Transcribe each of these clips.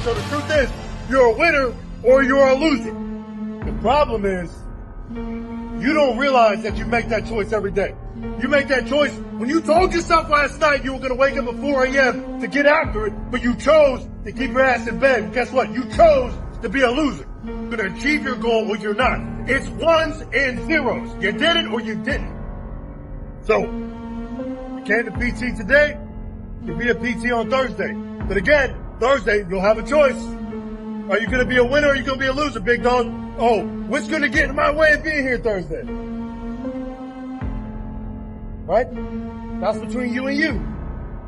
So the truth is, you're a winner or you're a loser. The problem is, you don't realize that you make that choice every day. You make that choice when you told yourself last night you were going to wake up at 4 a.m. to get after it, but you chose to keep your ass in bed. Guess what? You chose to be a loser. You're going to achieve your goal or you're not. It's ones and zeros. You did it or you didn't. So, you came to PT today, you'll be a PT on Thursday. But again, Thursday, you'll have a choice. Are you going to be a winner or are you going to be a loser, big dog? Oh, what's going to get in my way of being here Thursday? Right? That's between you and you.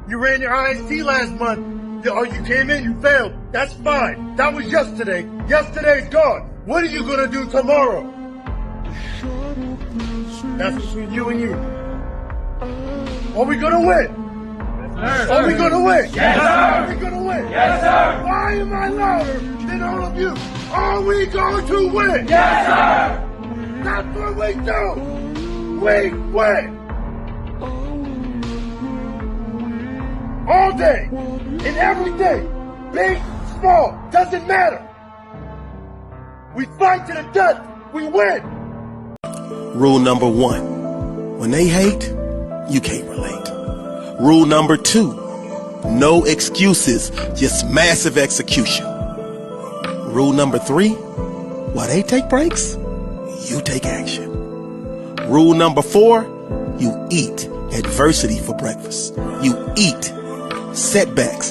You ran your IST last month, or you came in, you failed. That's fine. That was yesterday. Yesterday's gone. What are you going to do tomorrow? That's between you and you. Are we going to win? Yes, sir. Are we going to win? Yes, sir. Are we going to win? Yes, sir. Why am I louder than all of you? Are we going to win? Yes, sir. That's what we do. We win. All day and every day. Big, small, doesn't matter. We fight to the death. We win. Rule number 1. When they hate, you can't relate. Rule number 2. No excuses, just massive execution. Rule number 3. While they take breaks, you take action. Rule number 4. You eat adversity for breakfast. You eat setbacks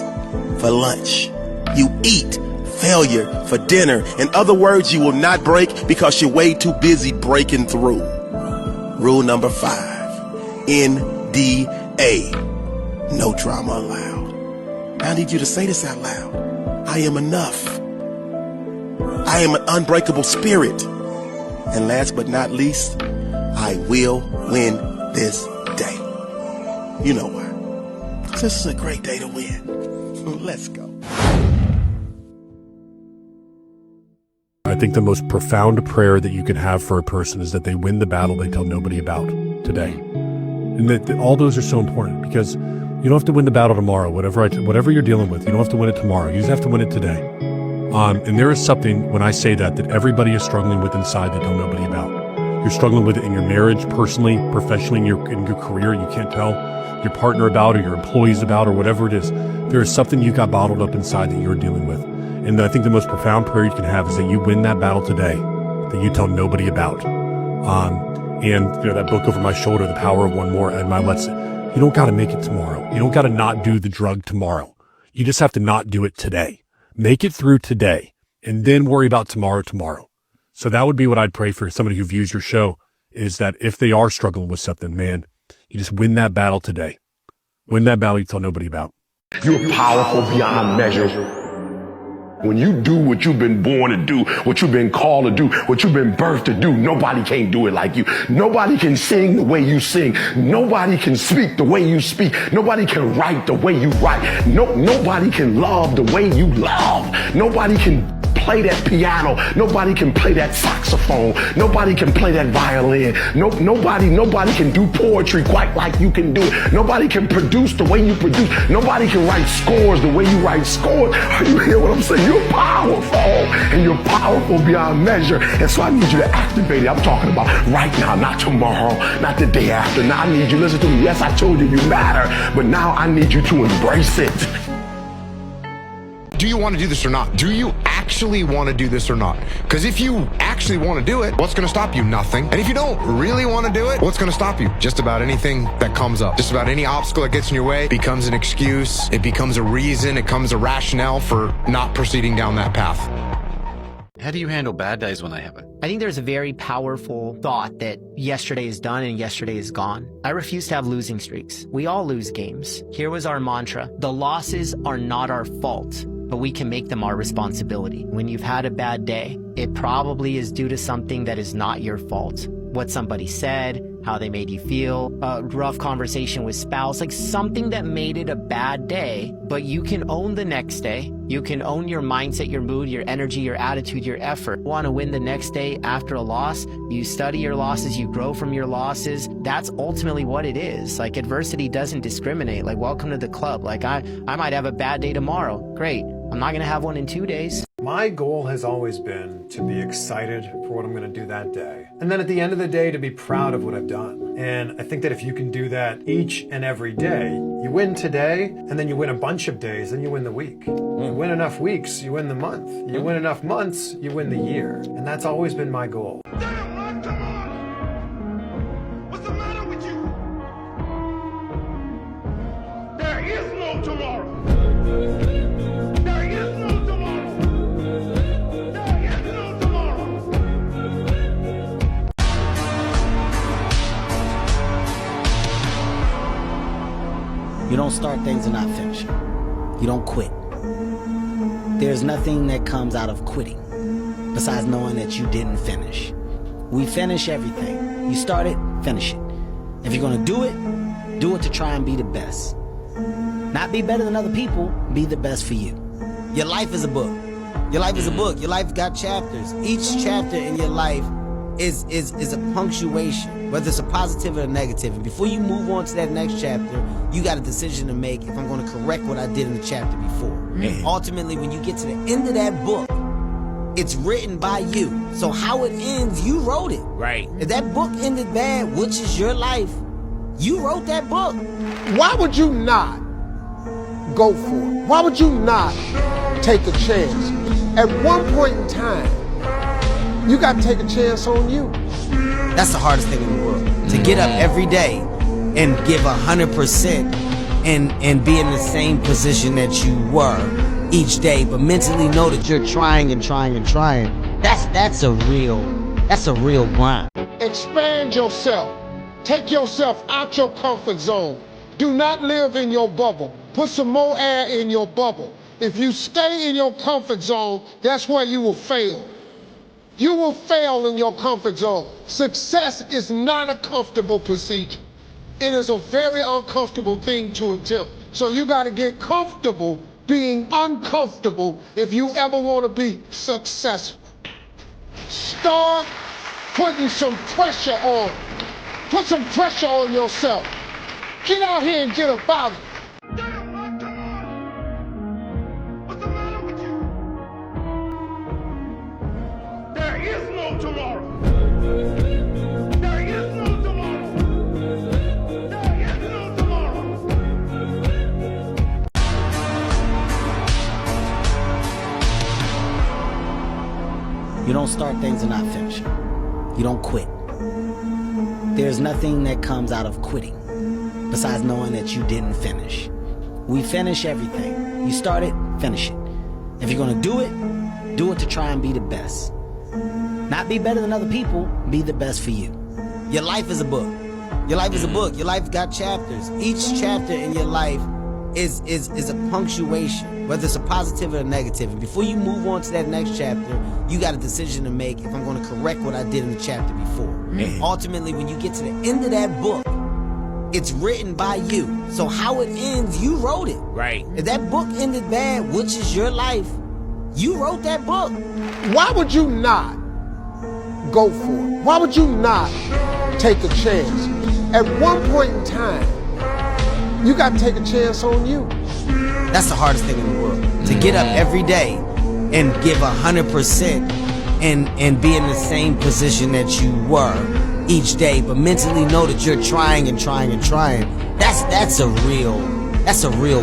for lunch. You eat failure for dinner. In other words, you will not break because you're way too busy breaking through. Rule number 5. NDA. No drama allowed. I need you to say this out loud. I am enough. I am an unbreakable spirit. And last but not least, I will win this day. You know why? This is a great day to win. Let's go. I think the most profound prayer that you can have for a person is that they win the battle they tell nobody about today. And that all those are so important because you don't have to win the battle tomorrow, whatever you're dealing with. You don't have to win it tomorrow. You just have to win it today. And there is something, when I say that everybody is struggling with inside they tell nobody about. You're struggling with it in your marriage, personally, professionally, in your career. You can't tell your partner about or your employees about or whatever it is. There is something you got bottled up inside that you're dealing with. And I think the most profound prayer you can have is that you win that battle today, that you tell nobody about. And you know, that book over my shoulder, The Power of One More, and you don't got to make it tomorrow. You don't got to not do the drug tomorrow. You just have to not do it today. Make it through today and then worry about tomorrow. So that would be what I'd pray for somebody who views your show, is that if they are struggling with something, man, you just win that battle today. Win that battle you tell nobody about. You're powerful beyond measure. When you do what you've been born to do, what you've been called to do, what you've been birthed to do, nobody can do it like you. Nobody can sing the way you sing. Nobody can speak the way you speak. Nobody can write the way you write. Nobody can love the way you love. Nobody can play that piano. Nobody can play that saxophone. Nobody can play that violin. Nobody can do poetry quite like you can do it. Nobody can produce the way you produce. Nobody can write scores the way you write scores. You hear what I'm saying? You're powerful, and you're powerful beyond measure. And so I need you to activate it. I'm talking about right now, not tomorrow, not the day after. Now I need you, listen to me. Yes, I told you you matter, but now I need you to embrace it. Do you want to do this or not? Do you actually want to do this or not? Because if you actually want to do it, what's going to stop you? Nothing. And if you don't really want to do it, what's going to stop you? Just about anything that comes up. Just about any obstacle that gets in your way becomes an excuse. It becomes a reason. It becomes a rationale for not proceeding down that path. How do you handle bad days when they happen? I think there's a very powerful thought that yesterday is done and yesterday is gone. I refuse to have losing streaks. We all lose games. Here was our mantra: the losses are not our fault, but we can make them our responsibility. When you've had a bad day, it probably is due to something that is not your fault. What somebody said, how they made you feel, a rough conversation with spouse, like something that made it a bad day, but you can own the next day. You can own your mindset, your mood, your energy, your attitude, your effort. Want to win the next day after a loss? You study your losses, you grow from your losses. That's ultimately what it is. Like, adversity doesn't discriminate. Like, welcome to the club. Like, I might have a bad day tomorrow. Great. I'm not going to have one in 2 days. My goal has always been to be excited for what I'm going to do that day. And then at the end of the day, to be proud of what I've done. And I think that if you can do that each and every day, you win today, and then you win a bunch of days, then you win the week. You win enough weeks, you win the month. You win enough months, you win the year. And that's always been my goal. Damn, Mark, come on! What's the matter with you? There is no tomorrow. There is no tomorrow. There is no tomorrow. You don't start things and not finish them. You don't quit. There's nothing that comes out of quitting besides knowing that you didn't finish. We finish everything. You start it, finish it. If you're gonna do it to try and be the best. Not be better than other people, be the best for you. Your life is a book. Your life is a book. Your life got chapters. Each chapter in your life is a punctuation, whether it's a positive or a negative. And before you move on to that next chapter, you got a decision to make if I'm going to correct what I did in the chapter before. And ultimately, when you get to the end of that book, it's written by you. So how it ends, you wrote it. Right. If that book ended bad, which is your life, you wrote that book. Why would you not go for it? Why would you not take a chance? At one point in time, you got to take a chance on you. That's the hardest thing in the world. To get up every day and give 100% and be in the same position that you were each day, but mentally know that you're trying and trying and trying. That's a real grind. Expand yourself. Take yourself out your comfort zone. Do not live in your bubble. Put some more air in your bubble. If you stay in your comfort zone, that's where you will fail. You will fail in your comfort zone. Success is not a comfortable procedure. It is a very uncomfortable thing to attempt. So you got to get comfortable being uncomfortable if you ever want to be successful. Start putting some pressure on. Put some pressure on yourself. Get out here and get about it. Damn, Mark, come on! What's the matter with you? There is no tomorrow. There is no tomorrow. There is no tomorrow. You don't start things and not finish them. You don't quit. There's nothing that comes out of quitting besides knowing that you didn't finish. We finish everything. You start it, finish it. If you're gonna do it to try and be the best. Not be better than other people, be the best for you. Your life is a book. Your life is a book. Your life got chapters. Each chapter in your life is a punctuation, whether it's a positive or a negative. And before you move on to that next chapter, you got a decision to make if I'm going to correct what I did in the chapter before. Ultimately, when you get to the end of that book, it's written by you. So how it ends, you wrote it. Right. If that book ended bad, which is your life, you wrote that book. Why would you not go for it? Why would you not take a chance? At one point in time, you got to take a chance on you. That's the hardest thing in the world. To get up every day and give 100% and be in the same position that you were each day, but mentally know that you're trying and trying and trying. That's a real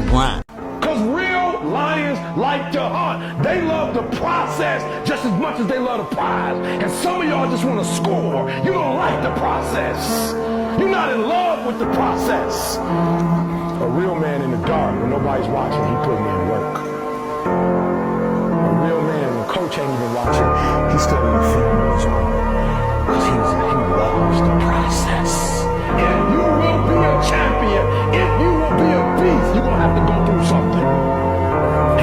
grind. Cause real lions like to hunt. They love the process just as much as they love the prize. And some of y'all just want to score. You don't like the process. You're not in love with the process. A real man in the dark, when nobody's watching, he putting in work. A real man, when coach ain't even watching, he's still in the film his own. Because he loves the process. If you will be a champion, if you will be a beast, you're going to have to go through something.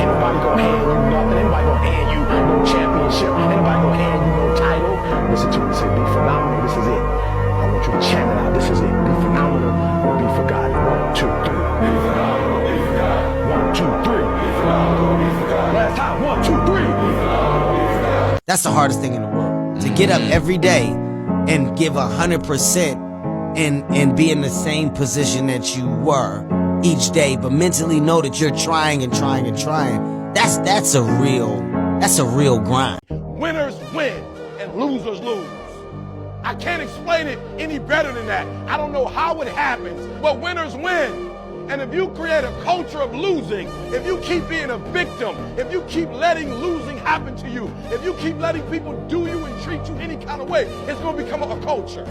Ain't nobody going to hand you nothing. Ain't nobody going to hand you no championship. Ain't nobody going to hand you no title. Listen to me, say, be phenomenal. This is it. I want you to chant it out. This is it. Be phenomenal or be forgotten. 1, 2, 3. Be phenomenal, be forgotten. 1, 2, 3. Be phenomenal, be forgotten. Last time. 1, 2, 3. Be phenomenal, be forgotten. That's the hardest thing in the world. To get up every day and give 100% and be in the same position that you were each day, but mentally know that you're trying and trying and trying. That's a real grind. Winners win and losers lose. I can't explain it any better than that. I don't know how it happens, but winners win. And if you create a culture of losing, if you keep being a victim, if you keep letting losing happen to you, if you keep letting people do you and treat you any kind of way, it's going to become a culture.